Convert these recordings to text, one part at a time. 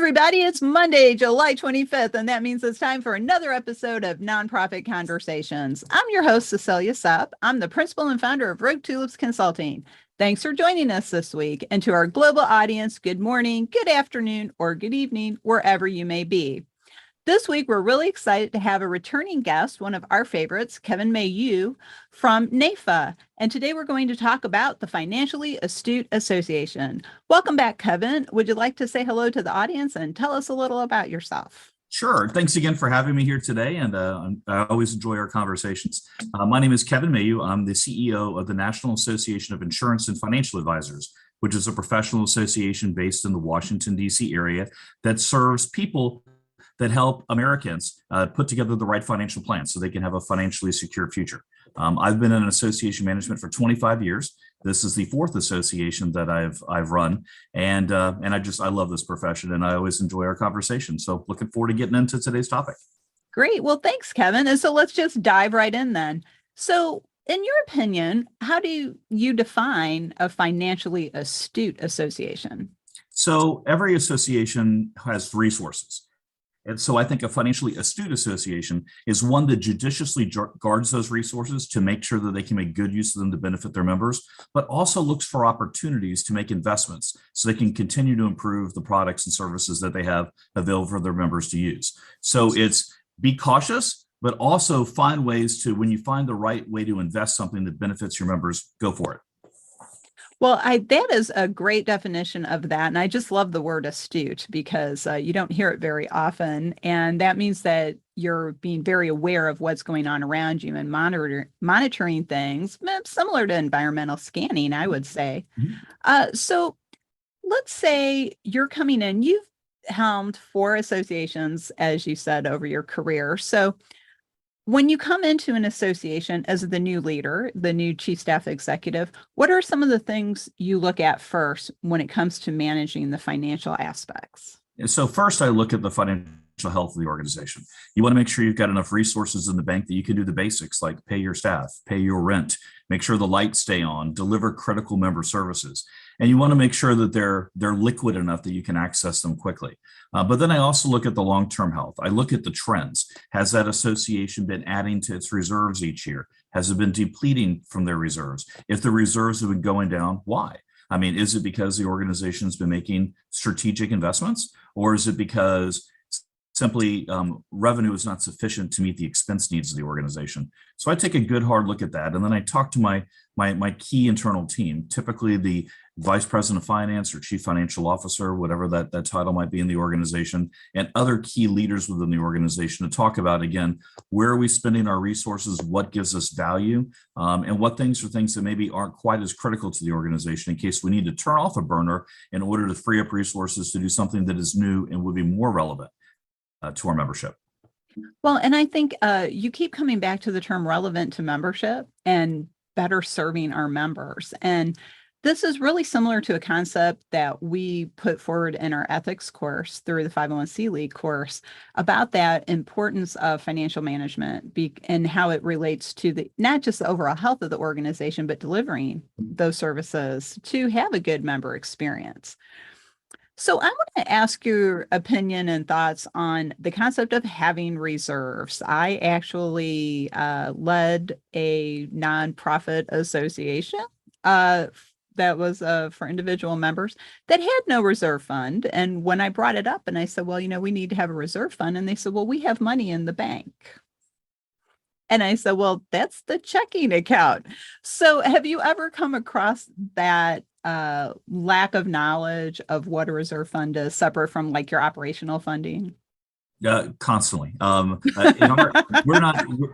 everybody. It's Monday, July 25th, and that means it's time for another episode of Nonprofit Conversations. I'm your host, Cecilia Sapp. I'm the principal and founder of Rogue Tulips Consulting. Thanks for joining us this week. And to our global audience, good morning, good afternoon, or good evening, wherever you may be. This week, we're really excited to have a returning guest, one of our favorites, Kevin Mayeux from NAIFA. And today we're going to talk about the Financially Astute Association. Welcome back, Kevin. Would you like to say hello to the audience and tell us a little about yourself? Sure. Thanks again for having me here today, and I always enjoy our conversations. My name is Kevin Mayeux. I'm the CEO of the National Association of Insurance and Financial Advisors, which is a professional association based in the Washington, D.C. area that serves people that help Americans put together the right financial plan so they can have a financially secure future. I've been in association management for 25 years. This is the fourth association that I've run, and I love this profession, and I always enjoy our conversation. So looking forward to getting into today's topic. Great. Well, thanks, Kevin. And so let's just dive right in then. So in your opinion, how do you define a financially astute association? So every association has resources. And so I think a financially astute association is one that judiciously guards those resources to make sure that they can make good use of them to benefit their members, but also looks for opportunities to make investments so they can continue to improve the products and services that they have available for their members to use. So it's be cautious, but also find ways to, when you find the right way to invest something that benefits your members, go for it. Well, that is a great definition of that. And I just love the word astute because you don't hear it very often. And that means that you're being very aware of what's going on around you and monitoring things, similar to environmental scanning, I would say. So let's say you're coming in, you've helmed 4 associations, as you said, over your career. So when you come into an association as the new leader, the new chief staff executive, what are some of the things you look at first when it comes to managing the financial aspects? So first, I look at the financial health of the organization. You want to make sure you've got enough resources in the bank that you can do the basics like pay your staff, pay your rent, make sure the lights stay on, deliver critical member services. And you want to make sure that they're liquid enough that you can access them quickly. But then I also look at the long-term health. I look at the trends. Has that association been adding to its reserves each year? Has it been depleting from their reserves? If the reserves have been going down, why? I mean, is it because the organization's been making strategic investments, or is it because simply revenue is not sufficient to meet the expense needs of the organization? So I take a good hard look at that, and then I talk to my key internal team, typically the vice president of finance or chief financial officer, whatever that title might be in the organization, and other key leaders within the organization to talk about, again, where are we spending our resources, what gives us value, and what things are things that maybe aren't quite as critical to the organization in case we need to turn off a burner in order to free up resources to do something that is new and would be more relevant to our membership. Well, and I think you keep coming back to the term relevant to membership and better serving our members. And this is really similar to a concept that we put forward in our ethics course through the 501c League course about that importance of financial management and how it relates to not just the overall health of the organization, but delivering those services to have a good member experience. So I want to ask your opinion and thoughts on the concept of having reserves. I actually led a nonprofit association that was for individual members that had no reserve fund. And when I brought it up and I said, well, we need to have a reserve fund. And they said, well, we have money in the bank. And I said, well, that's the checking account. So have you ever come across that lack of knowledge of what a reserve fund is separate from like your operational funding? Constantly.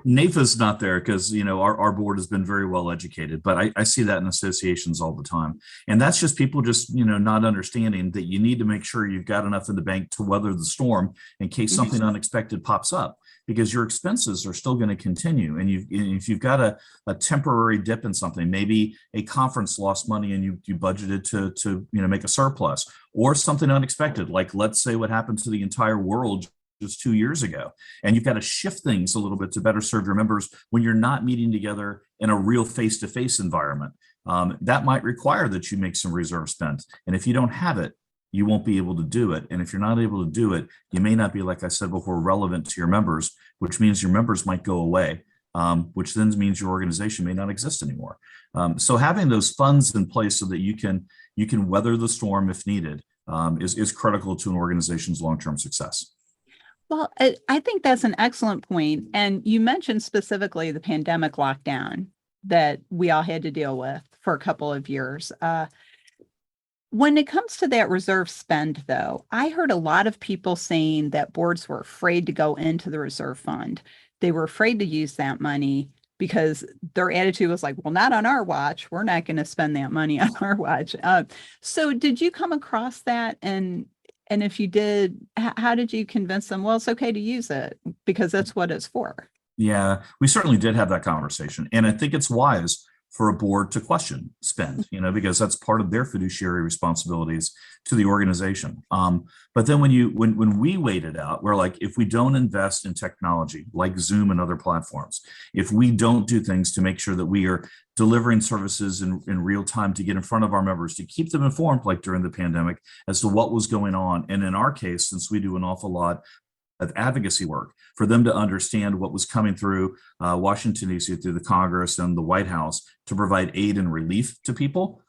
NAIFA's not there because, our board has been very well educated, but I see that in associations all the time. And that's just people just, not understanding that you need to make sure you've got enough in the bank to weather the storm in case something unexpected pops up, because your expenses are still going to continue. And if you've got a temporary dip in something, maybe a conference lost money and you budgeted to make a surplus, or something unexpected, like let's say what happened to the entire world just 2 years ago. And you've got to shift things a little bit to better serve your members when you're not meeting together in a real face-to-face environment. That might require that you make some reserve spend. And if you don't have it, you won't be able to do it. And if you're not able to do it, you may not be, like I said before, relevant to your members, which means your members might go away, which then means your organization may not exist anymore. So having those funds in place so that you can weather the storm if needed is critical to an organization's long-term success. Well, I think that's an excellent point. And you mentioned specifically the pandemic lockdown that we all had to deal with for a couple of years. When it comes to that reserve spend, though, I heard a lot of people saying that boards were afraid to go into the reserve fund. They were afraid to use that money because their attitude was like, well, not on our watch. We're not going to spend that money on our watch. So did you come across that? And if you did, how did you convince them, well, it's okay to use it because that's what it's for? Yeah, we certainly did have that conversation. And I think it's wise for a board to question spend, because that's part of their fiduciary responsibilities to the organization. But then when we weighed it out, we're like, if we don't invest in technology like Zoom and other platforms, if we don't do things to make sure that we are delivering services in real time to get in front of our members, to keep them informed, like during the pandemic, as to what was going on. And in our case, since we do an awful lot of advocacy work, for them to understand what was coming through Washington, D.C., through the Congress and the White House to provide aid and relief to people.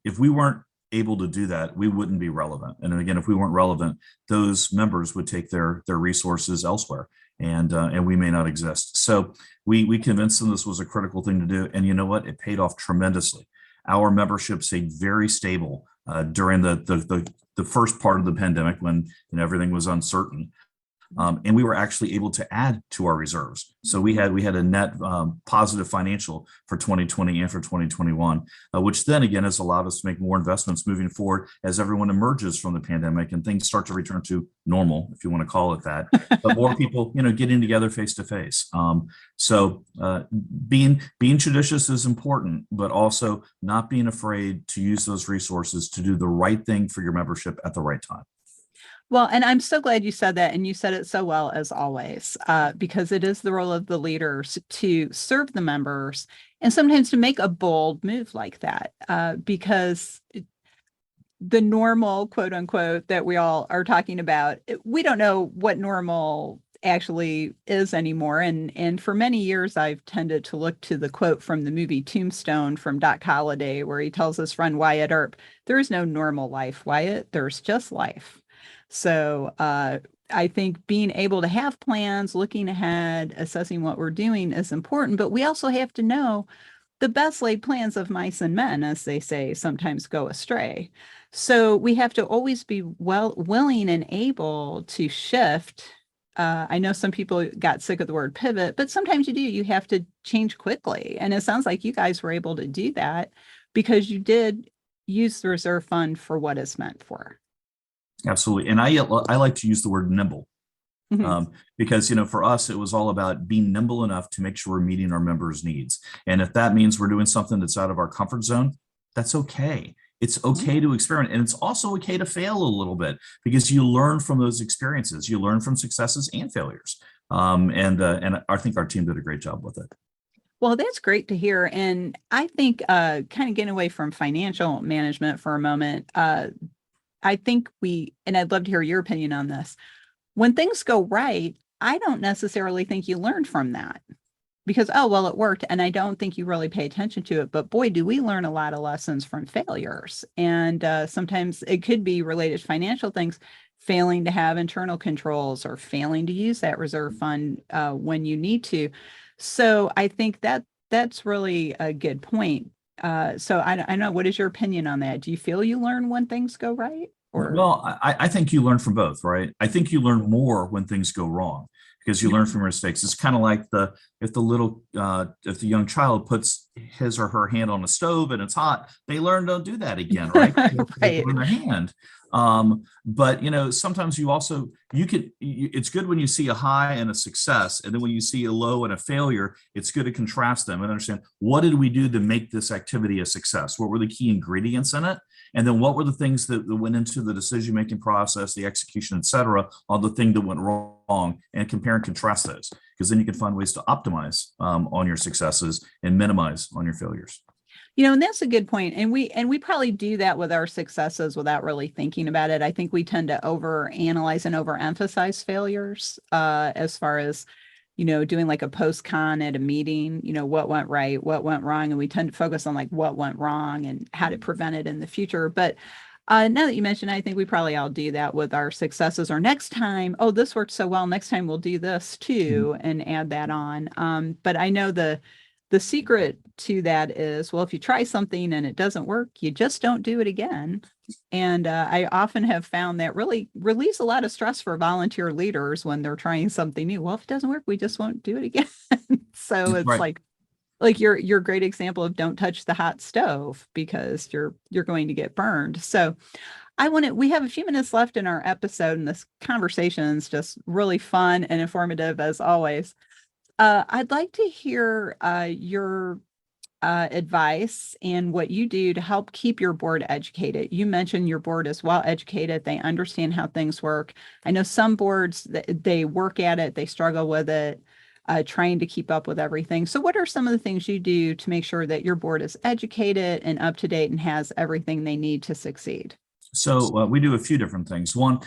If we weren't able to do that, we wouldn't be relevant. And again, if we weren't relevant, those members would take their resources elsewhere, and we may not exist. So we convinced them this was a critical thing to do. And you know what? It paid off tremendously. Our membership stayed very stable during the first part of the pandemic when everything was uncertain. And we were actually able to add to our reserves. So we had a net positive financial for 2020 and for 2021, which then again has allowed us to make more investments moving forward as everyone emerges from the pandemic and things start to return to normal, if you want to call it that. But more people, getting together face to face. So being judicious is important, but also not being afraid to use those resources to do the right thing for your membership at the right time. Well, and I'm so glad you said that, and you said it so well as always, because it is the role of the leaders to serve the members and sometimes to make a bold move like that, because the normal, quote unquote, that we all are talking about, we don't know what normal actually is anymore. And for many years, I've tended to look to the quote from the movie Tombstone from Doc Holliday, where he tells his friend Wyatt Earp, there is no normal life, Wyatt, there's just life. So I think being able to have plans, looking ahead, assessing what we're doing is important, but we also have to know the best laid plans of mice and men, as they say, sometimes go astray. So we have to always be willing and able to shift. I know some people got sick of the word pivot, but sometimes you do. You have to change quickly. And it sounds like you guys were able to do that because you did use the reserve fund for what it's meant for. Absolutely. And I like to use the word nimble because, for us, it was all about being nimble enough to make sure we're meeting our members' needs. And if that means we're doing something that's out of our comfort zone, that's okay. It's okay to experiment. And it's also okay to fail a little bit because you learn from those experiences. You learn from successes and failures. And I think our team did a great job with it. Well, that's great to hear. And I think kind of getting away from financial management for a moment, I think and I'd love to hear your opinion on this. When things go right, I don't necessarily think you learn from that because, oh, well, it worked. And I don't think you really pay attention to it. But boy, do we learn a lot of lessons from failures. And sometimes it could be related to financial things, failing to have internal controls or failing to use that reserve fund when you need to. So I think that's really a good point. So I don't know, what is your opinion on that? Do you feel you learn when things go right? Or well, I think you learn from both, right? I think you learn more when things go wrong because you learn from your mistakes. It's kind of like if the young child puts his or her hand on a stove and it's hot, they learn don't do that again, right? They burn their hand. But sometimes it's good when you see a high and a success, and then when you see a low and a failure, it's good to contrast them and understand, what did we do to make this activity a success? What were the key ingredients in it? And then what were the things that went into the decision-making process, the execution, et cetera, on the thing that went wrong, and compare and contrast those, because then you can find ways to optimize on your successes and minimize on your failures. And that's a good point. And we probably do that with our successes without really thinking about it. I think we tend to overanalyze and overemphasize failures, as far as, doing like a post-con at a meeting, what went right, what went wrong. And we tend to focus on like what went wrong and how to prevent it in the future. But now that you mentioned, I think we probably all do that with our successes, or next time, oh, this worked so well, next time we'll do this too, and add that on. But I know the secret to that is, well, if you try something and it doesn't work, you just don't do it again. And I often have found that really relieves a lot of stress for volunteer leaders when they're trying something new. Well, if it doesn't work, we just won't do it again. So it's Right. like your great example of don't touch the hot stove because you're going to get burned. So we have a few minutes left in our episode, and this conversation is just really fun and informative as always. I'd like to hear your advice and what you do to help keep your board educated. You mentioned your board is well educated. They understand how things work. I know some boards, they work at it, they struggle with it, trying to keep up with everything. So what are some of the things you do to make sure that your board is educated and up to date and has everything they need to succeed? So we do a few different things. One,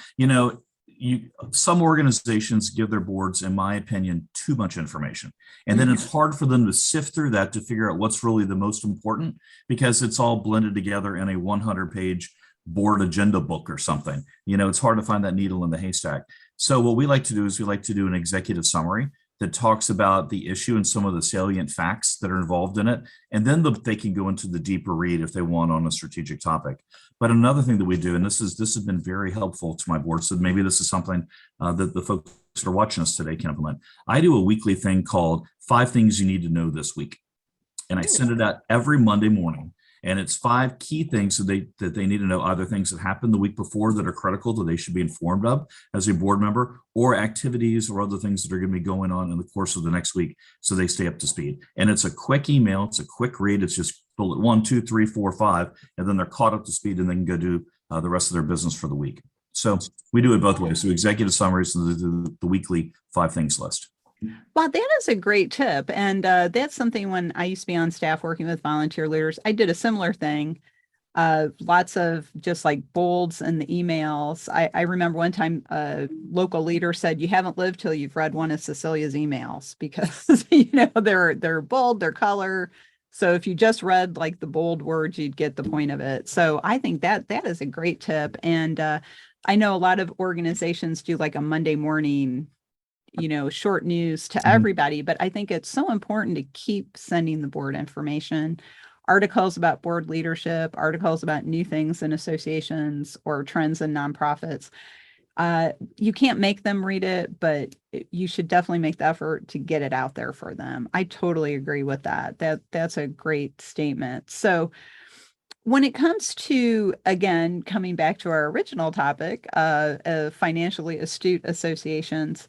some organizations give their boards, in my opinion, too much information. And then it's hard for them to sift through that to figure out what's really the most important, because it's all blended together in a 100-page board agenda book or something. It's hard to find that needle in the haystack. So what we like to do is we like to do an executive summary that talks about the issue and some of the salient facts that are involved in it. And then they can go into the deeper read if they want on a strategic topic. But another thing that we do, and this has been very helpful to my board, so maybe this is something that the folks that are watching us today can implement. I do a weekly thing called 5 Things You Need to Know This Week. And I send it out every Monday morning. And it's 5 key things that they need to know, either things that happened the week before that are critical that they should be informed of as a board member, or activities or other things that are going to be going on in the course of the next week so they stay up to speed. And it's a quick email, it's a quick read, it's just bullet 1, 2, 3, 4, 5, and then they're caught up to speed and they can go do the rest of their business for the week. So we do it both ways. So executive summaries and the weekly 5 things list. Well, that is a great tip. And that's something when I used to be on staff working with volunteer leaders, I did a similar thing. Lots of just like bolds in the emails. I remember one time a local leader said, you haven't lived till you've read one of Cecilia's emails, because, they're bold, they're color. So if you just read like the bold words, you'd get the point of it. So I think that is a great tip. And I know a lot of organizations do like a Monday morning short news to everybody, but I think it's so important to keep sending the board information, articles about board leadership, articles about new things in associations or trends in nonprofits. You can't make them read it, but you should definitely make the effort to get it out there for them. I totally agree with that. That's a great statement. So when it comes to, again, coming back to our original topic, of financially astute associations,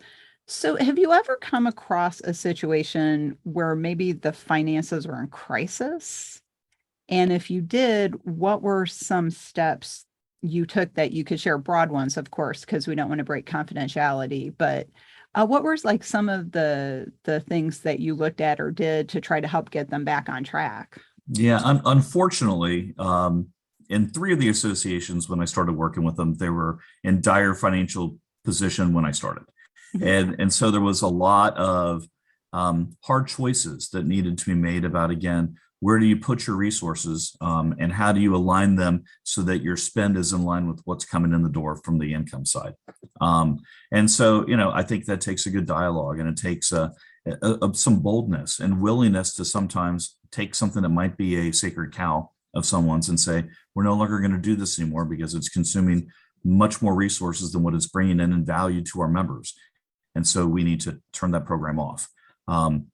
so have you ever come across a situation where maybe the finances were in crisis? And if you did, what were some steps you took that you could share? Broad ones, of course, because we don't want to break confidentiality, but what were like some of the things that you looked at or did to try to help get them back on track? Yeah, unfortunately, in 3 of the associations, when I started working with them, they were in dire financial position when I started. And so there was a lot of hard choices that needed to be made about, again, where do you put your resources, and how do you align them so that your spend is in line with what's coming in the door from the income side. And so, I think that takes a good dialogue, and it takes some boldness and willingness to sometimes take something that might be a sacred cow of someone's and say, we're no longer going to do this anymore because it's consuming much more resources than what it's bringing in value to our members. And so we need to turn that program off.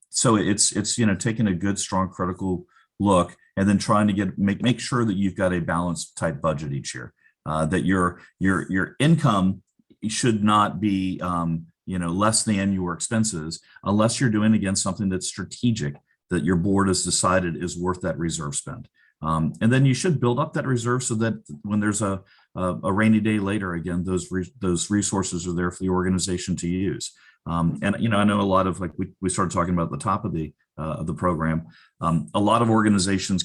So it's taking a good, strong, critical look, and then trying to make sure that you've got a balanced type budget each year. That your income should not be less than your expenses, unless you're doing, again, something that's strategic that your board has decided is worth that reserve spend. And then you should build up that reserve so that when there's a rainy day later, again, those resources are there for the organization to use. And I know a lot of, like we started talking about at the top of the of the program. A lot of organizations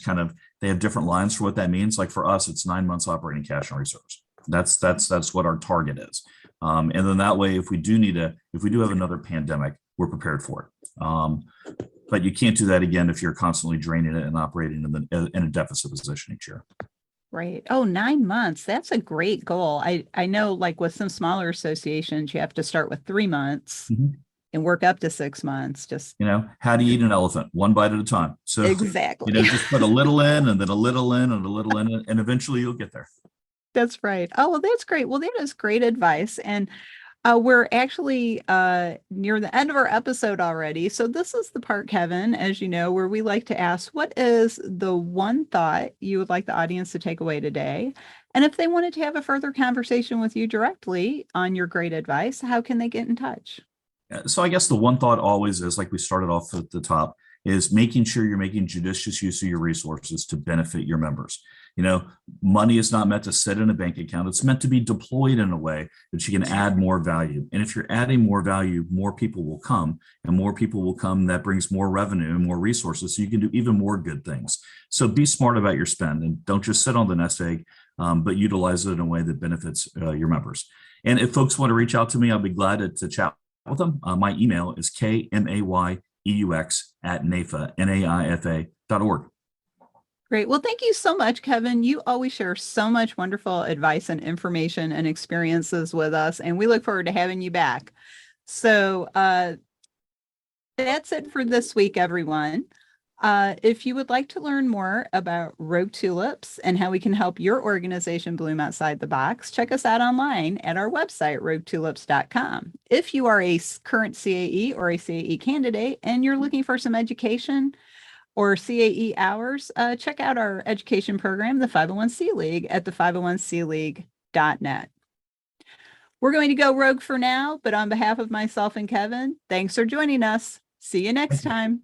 they have different lines for what that means. Like for us, it's 9 months operating cash and reserves. That's what our target is. And then that way, if we do have another pandemic, we're prepared for it. But you can't do that again if you're constantly draining it and operating in a deficit position each year. Right. Oh, 9 months. That's a great goal. I know, like with some smaller associations, you have to start with 3 months and work up to 6 months. Just, how do you eat an elephant? One bite at a time. So exactly. Just put a little in and then a little in and a little in, and eventually you'll get there. That's right. Oh, well, that's great. Well, that is great advice. And we're actually near the end of our episode already. So this is the part, Kevin, as you know, where we like to ask, what is the one thought you would like the audience to take away today? And if they wanted to have a further conversation with you directly on your great advice, how can they get in touch? So I guess the one thought always is, like we started off at the top, is making sure you're making judicious use of your resources to benefit your members. Money is not meant to sit in a bank account. It's meant to be deployed in a way that you can add more value. And if you're adding more value, more people will come, and more people will come. That brings more revenue and more resources, so you can do even more good things. So be smart about your spend, and don't just sit on the nest egg, but utilize it in a way that benefits your members. And if folks want to reach out to me, I'll be glad to chat with them. My email is kmayeux@NAIFA.org. Great. Well, thank you so much, Kevin. You always share so much wonderful advice and information and experiences with us, and we look forward to having you back. So that's it for this week, everyone. If you would like to learn more about Rogue Tulips and how we can help your organization bloom outside the box, check us out online at our website, roguetulips.com. If you are a current CAE or a CAE candidate and you're looking for some education or CAE hours, check out our education program, the 501c League, at the 501cleague.net. We're going to go rogue for now, but on behalf of myself and Kevin, thanks for joining us. See you next time.